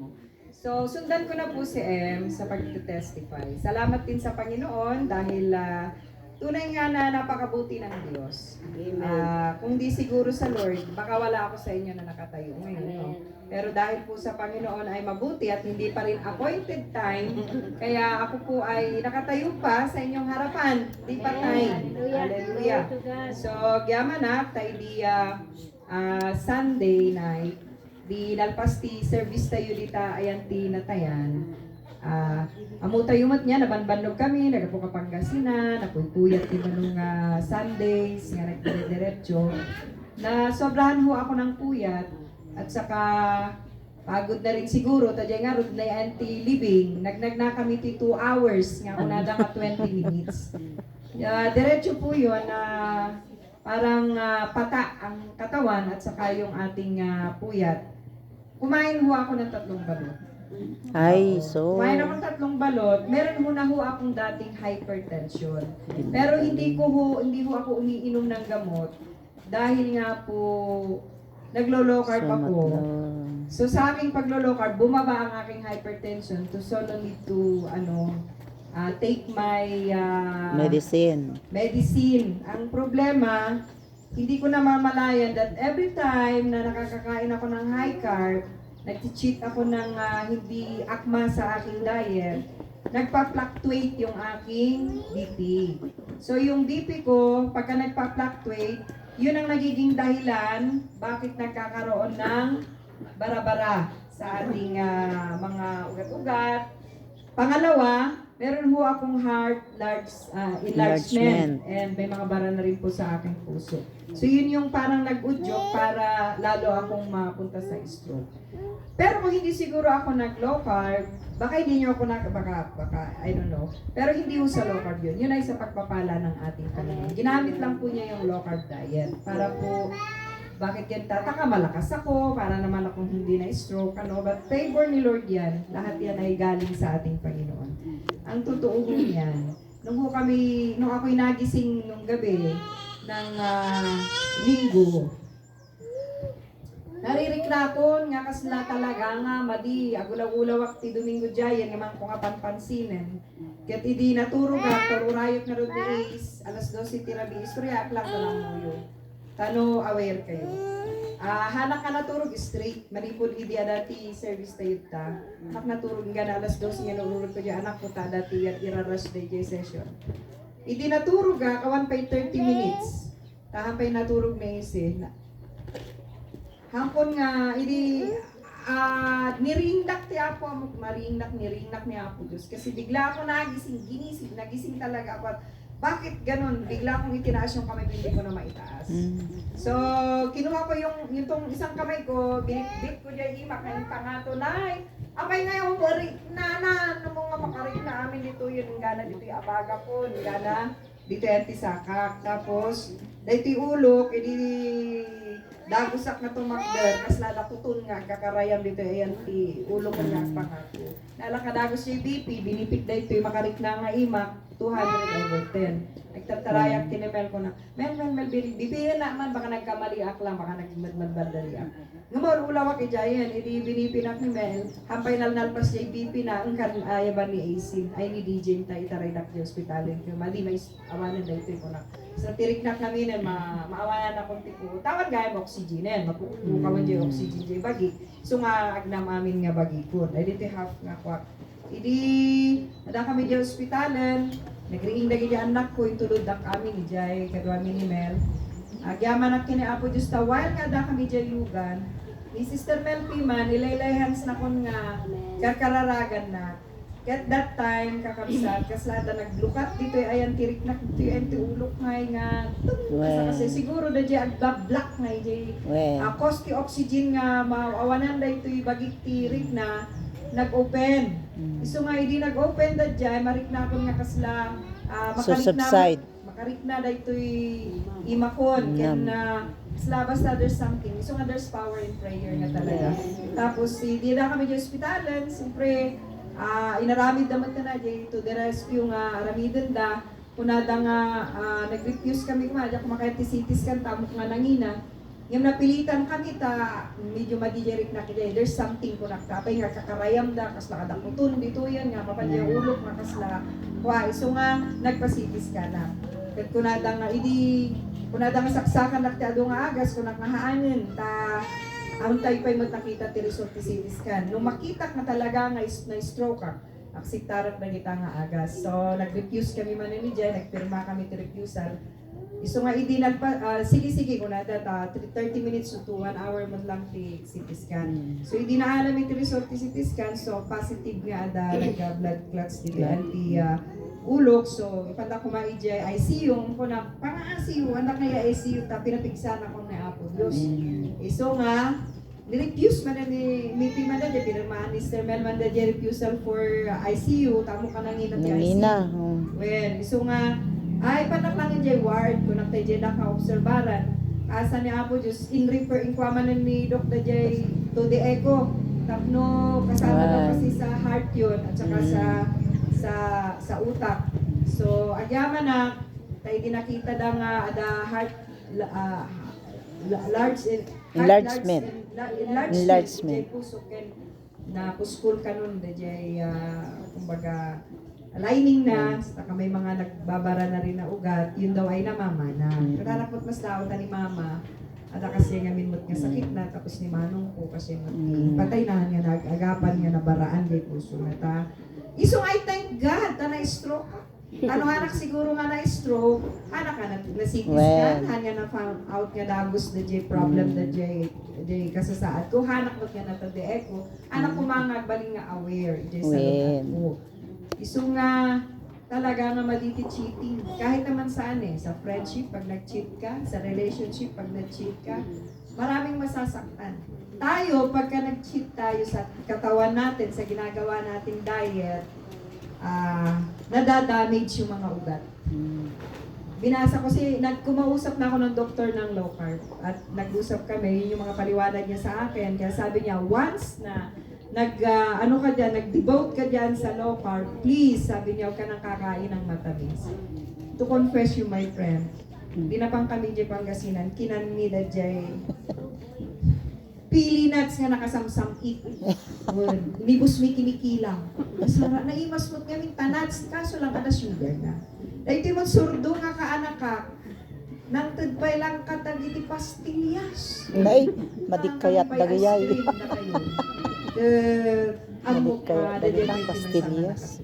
mo. So, sundan ko na po si M sa pag-testify. Salamat din sa Panginoon dahil tunay nga na napakabuti ng Diyos. Kung di siguro sa Lord, baka wala ako sa inyo na nakatayo ngayon. No? Pero dahil po sa Panginoon ay mabuti at hindi pa rin appointed time, kaya ako po ay nakatayo pa sa inyong harapan. Di pa time. Hallelujah. So, gyamanak, tayo di Sunday night, di nalpas ti service tayo dita ayan ti natayan. Amo tayo mat niya, nabanbanog kami, nagapo ka Pangasinan, napuypuyat ti manong Sundays, nga nagdire-diretso. Na sobrahan ho ako ng puyat, at saka pagod na rin siguro, tadya nga rod na yan ti living, nagnag na kami ti 2 hours, nga unada nga 20 minutes. Diretso po yun na parang pata ang katawan at saka yung ating puyat. Kumain ho ako ng 3 balot. Ay, so. Kumain ako ng 3 balot. Meron muna ho akong dating hypertension. Pero hindi ho ako umiinom ng gamot dahil nga po naglo-low carb ako. So sa aking paglo-low carb, bumaba ang aking hypertension to so no need to take my Medicine. Ang problema, hindi ko namamalayan that every time na nakakakain ako ng high carb, nag-cheat ako ng hindi akma sa aking diet, nagpa-fluctuate yung aking BP. So yung BP ko, pagka nagpa-fluctuate, yun ang nagiging dahilan bakit nagkakaroon ng bara-bara sa ating mga ugat-ugat. Pangalawa, meron ho akong heart enlargement and may mga bara na rin po sa aking puso. So yun yung parang nag-udyok para lalo akong mapunta sa stroke. Pero kung hindi siguro ako nag-low carb, baka hindi nyo ako baka, I don't know. Pero hindi ho sa low carb yun. Yun ay sa pagpapala ng ating Panginoon. Ginamit lang po niya yung low carb diet para po bakit yan tataka, malakas ako, para naman akong hindi na stroke, but favor ni Lord yan, lahat yan ay galing sa ating Panginoon. Ang totoo ho yan, nung ako'y nagising nung gabi ng linggo, naririknaton nga kasla talaga nga madi agulaw-ulaw akti Domingo Jayan nga man ko nga panpansinen. Ket idi naturog tururayot na rod ni Ace, alas 12 tirabi istorya lang na lang mo yun. Tano aware kayo. Hanak ka naturog straight. Manipod idi dati service tayo ta. Hanak naturog nga na alas 12 nga nururog ko dyan. Anak ko ta dati at irarush day session. Idi naturog kawan pa'y 30 minutes. Tahan pa'y naturog na isi. Hampon nga, idi niringdak ti Apo mo. Niringdak ni Apo Diyos. Kasi bigla ako nagising talaga ako. Bakit ganun? Bigla akong itinaas yung kamay ko, hindi ko na maitaas. So, kinuha ko yung isang kamay ko, binit ko dyan imak na yung pangato, Nay, apay nga yung nana, nung mga makarin na amin dito yun, gana dito yung abaga ko, gana dito yung tisakak. Tapos, dito yung ulok, edi dagusak na tumakder, kas lalakutun nga, kakarayam dito yung ulok nga pangato. Nalakadagos yung BP, binipit dito yung makarik na nga imak, 200/10. Nagtatarayak, tinipel ko na, Mel, bibihin na man, baka nagkamaliak lang, baka nagmadmadbardaliak. Ngamor, ulawak ijayan, hindi binipinak ni Mel, hampay nalpas siya BP na, ang kan ayaban ni AC, ay ni DJ, itaray na di hospitalin ko, mali may awanan na ito ko na. Sa tiriknak namin, maawanan akong tipo, tawad gaya mo oxygen, mapukawan dyan oxygen dyan bagi. So nga, agnam amin nga bagi ko, ay dito half nga kwak. Idi, ada kami dyan hospitalan, nagriing lagi dyan anak ko, itulod na kami ni Jay, kadwa ni Mel. Agyaman ak kini Apo Diyos ta, while nga da kami dyan lugan, ni Sister Mel Piman, ilaylayhans na kon nga, karkararagan na. At that time, kakabsat, kaslada naglukat dito ayan tirik na dito yung ulok nga kasi siguro na dyan black nga dyan kosti oxygen nga maawanan na ito yung bagik tirik na nag-open. So nga hindi nag-open da dyan, marik na ako nga kasla makarik na da ito yung imakon ken basta there's something. So nga there's power in prayer nga talaga. Tapos hindi na kami dyan hospitalan, siyempre inaramid naman na to the rescue nga aramidan da kunada nga nag-refuse kami kumadya kumakayat ti CT scan tamok nga nangina yung napilitan kami ta, medyo madijerik na kaya, there's something ko nakapay nga kakarayam da, kas nakadakuton dito yan nga, papadya ulok na kasla, so nga, nagpasitis ka na. Kat kunada nga, kunada nga saksakan naktiado nga agas, kunak nahaanin, ang tayo pa'y nakita ti result ti CT scan. Nung makita na talaga nga na stroke ka, aksitarat na kita nga agas. So, nag-refuse kami man ni Jen, nagpirma kami ti refusal. So nga, sige, kung nada, 30 minutes to 1 hour mo lang ti CT scan. So, hindi na alam iti result ti CT scan, so positive nga ada, nag-blood clots ti ulok. So, ipanda ko ma-IJ, ICU, ko na, pang-ICU, anak kaya ICU, pinapigsan ako na Apo Diyos. So nga, ni-refuse man na ni Mipi man na dyan, pinirmaan ni Sir Mel man na dyan, refusal for ICU, tamo ka nang ina ti ICU. Well, so nga, ay panak lang dyan ward, kung naktay dyan naka-obserbaran, asa ni Apo Diyos, in kwaman na ni Dr. J to the echo, tapno, kasama daw kasi sa heart yun, at saka sa utak. So, agyaman na, tayo dinakita da nga, ada heart, enlargement puso ken na puskol kanon dayay kumbaga lining na saka may mga nagbabara na rin na ugat yun daw ay namamana kadarapot mas daw ni mama ada kasi nga minmot nga sakit na tapos ni manong ko kasi patay na nga nagagapan nga nabaraan day puso na ta isong I thank God ta na stroke. Ano anak siguro nga na stroke, anak ka na CT scan, hanya na found out nga dagos na J problem na J kasasaad ko, hanak mo nga na ta de echo, anak ko mga baling nga aware, J sa lugar ko. Iso nga, talaga nga maliti cheating, kahit naman saan sa friendship, pag nag-cheat ka, sa relationship, pag nag-cheat ka, maraming masasaktan. Tayo, pagka nag-cheat tayo sa katawan natin, sa ginagawa nating diet, nadadamage yung mga ugat. Binasa ko kumausap na ako ng doktor ng low carb at nag-usap kami, yun yung mga paliwanag niya sa akin. Kaya sabi niya, once na nag-devote ka dyan sa low carb, please, sabi niya, huwag ka nang kakain ng matamis. To confess you, my friend, di na pang kami dyan Pangasinan, kinanmida dyan pili nuts nga nakasamsam it. Nibus mi kinikilang. Masara, naimas mo't ngamin tanats, kaso lang ada sugar na. Dahil ti mo surdo nga kaanak ka, nang tagpay lang katag iti pastillas. Nay, madikayat dagayay. Amok ka, dagayay pastillas.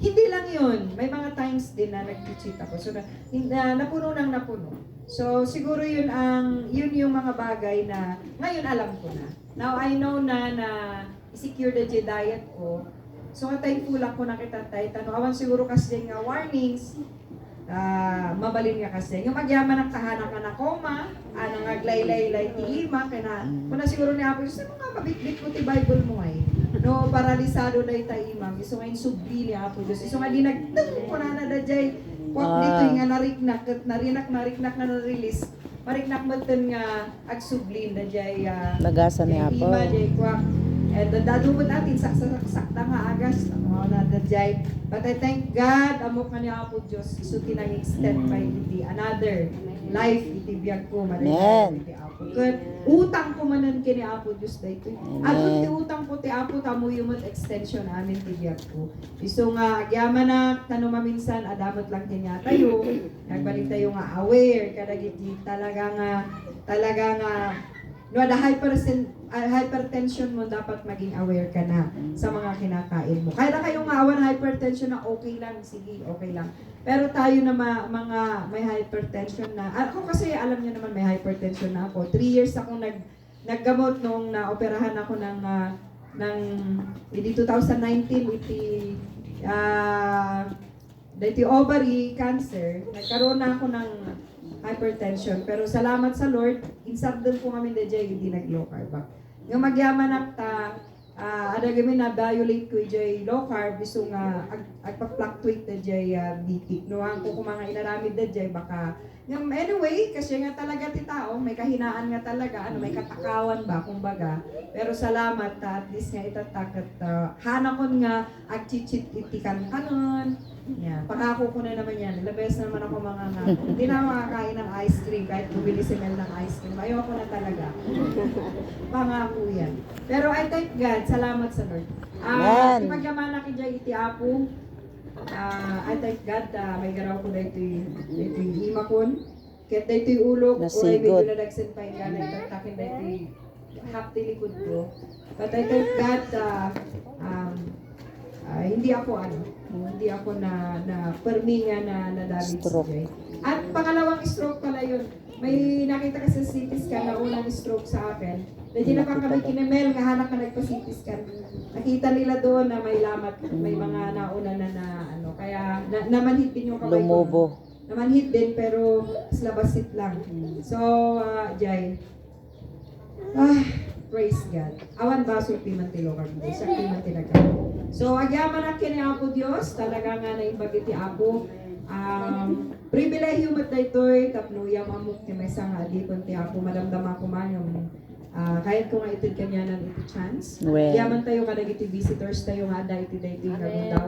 Hindi lang yun. May mga times din na nag-cheat ako. So, napuno. So, siguro yun yung mga bagay na ngayon alam ko na. Now, I know na secure the diet ko. So, thankful ako na kita tayo. Awan siguro kasi nga warnings. Mabalin nga kasi. Yung magyaman ng tahanan ka na koma, nga glaylay ti ima, kuna siguro niya ako, sa mga mabitbit mo ti Bible mo ay. No, paralisado na ita imam. Iso nga insubli niya ako Diyos. Iso nga di nagtang ko na dajay. Wag dito nga nariknak na na-release. Mariknak mo nga agsublin dajay. Nagasa niya po. Ima jay kwak. And dadumot natin sakta nga agas. Na dajay. But I thank God, amok ka niya po Diyos. Iso tinang extend by iti another life iti biyag ko. Amen. Utang ko manan kini Apo Diyos dayto. Adun ti utang ko ti Apo tamo yung extension amin ti biyag ko. Iso nga agyaman na tanong maminsan adamot lang niya tayo. Nagbalik tayo nga aware kadagiti talaga nga no ada hypertension mo dapat maging aware ka na sa mga kinakain mo. Kaya na kayong maawan hypertension na okay lang, sige, okay lang. Pero tayo na mga may hypertension na, ako kasi alam niyo naman may hypertension na ako. 3 years akong naggamot nung naoperahan ako ng 2019 iti ovary cancer. Nagkaroon na ako ng hypertension. Pero salamat sa Lord, insabdon ko kami dajay hindi nag-low carb. Yung magyaman ta ada gami na violate ko jay low carb iso nga agpa-fluctuate dajay BP. No ang ko mga inaramid dajay baka anyway kasi nga talaga ti tao may kahinaan nga talaga may katakawan ba kumbaga. Pero salamat at least nga itatak at hanakon nga agchichit iti kanon Yan, pangako ko na naman yan. Labes naman ako mga nga. Hindi na ako makakain ng ice cream kahit bumili si Mel ng ice cream. Ayoko na talaga. Pangako yan. Pero I thank God. Salamat sa Lord. Amen. Ipagyaman na kay iti Apo. I thank God may garaw ko dahito yung imakon. Kahit dahito yung ulog o ay Nasigod. medyo na nagsenpay ka na itatakin dahito yung hapti likod ko. But I thank God hindi ako na perminga na damage Stroke. si Jay. At pangalawang stroke pala yun. May nakita kasi sa CT scan na unang stroke sa akin. Dahil na pa kami kinamel, kahanak na nagpa-CT scan. Nakita nila doon na may lamat, may mga nauna na ano. Kaya namanhid din yung kamay ko. Lumubo. Namanhid din pero labasit lang. So, Jay, praise God. Awan baso pimantilo kag Diyos. Sa pimantinaga. So, agyaman na kini Apo Diyos. Talaga nga na imbagit ti Apo. Pribilehyo mat daytoy tapno yang amok ti may nga adipon ti Apo. Madamdama ko man yung kahit kung nga itid kanya ng iti chance. Well. Yaman tayo kadag iti visitors tayo nga da iti daytoy nga bundawa.